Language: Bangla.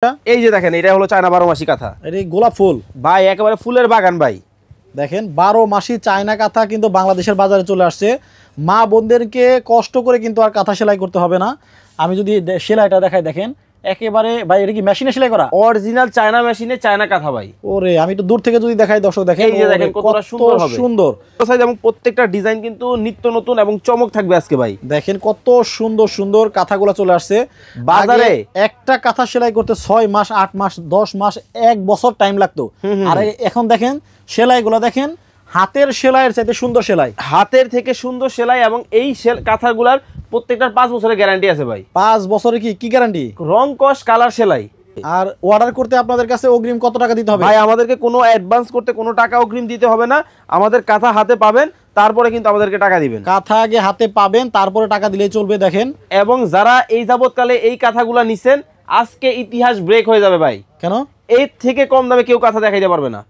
এই যে দেখেন এটা হলো চায়না 12 মাসি কাঁথা। এই গোলাপ ফুল ভাই একেবারে ফুলের বাগান ভাই। দেখেন 12 মাসি চায়না কাঁথা কিন্তু বাংলাদেশের বাজারে চলে আসছে। মা বোনদেরকে কষ্ট করে কিন্তু আর কাঁথা সেলাই করতে হবে না। আমি যদি সেলাইটা দেখাই, দেখেন একেবারে ভাই, এটা কি মেশিনে সেলাই করা? অরিজিনাল চায়না মেশিনে চায়না কাঁথা ভাই। ওরে আমি তো দূর থেকে যদি দেখাই দর্শক, দেখেন এই যে দেখেন কতটা সুন্দর হবে, সুন্দর সাইজ এবং প্রত্যেকটা ডিজাইন কিন্তু নিত্য নতুন এবং চমক থাকবে আজকে ভাই। দেখেন কত সুন্দর সুন্দর কাঁথাগুলো চলে আসছে বাজারে। একটা কাঁথা সেলাই করতে 6 মাস 8 মাস 10 মাস 1 বছর টাইম লাগতো। আর এখন দেখেন সেলাইগুলো দেখেন হাতের সেলাইয়ের চাইতে সুন্দর সেলাই, হাতের থেকে সুন্দর সেলাই এবং এই কাঁথাগুলার প্রত্যেকটার 5 বছরের গ্যারান্টি আছে ভাই। 5 বছরে কি গ্যারান্টি? রং কস কালার সেলাই। আর অর্ডার করতে আপনাদের কাছে অগ্রিম কত টাকা দিতে হবে? ভাই আমাদেরকে কোনো অ্যাডভান্স করতে কোনো টাকা অগ্রিম দিতে হবে না। আমাদের কাঁথা হাতে পাবেন, তারপরে কিন্তু আমাদেরকে টাকা দিবেন। কাঁথা আগে হাতে পাবেন, তারপরে টাকা দিলেই চলবে। দেখেন এবং যারা এই যাবৎকালে এই কাঁথাগুলা নিছেন, আজকে ইতিহাস ব্রেক হয়ে যাবে ভাই। কেন? এর থেকে কম দামে কেউ কাঁথা দেখাইতে পারবে না।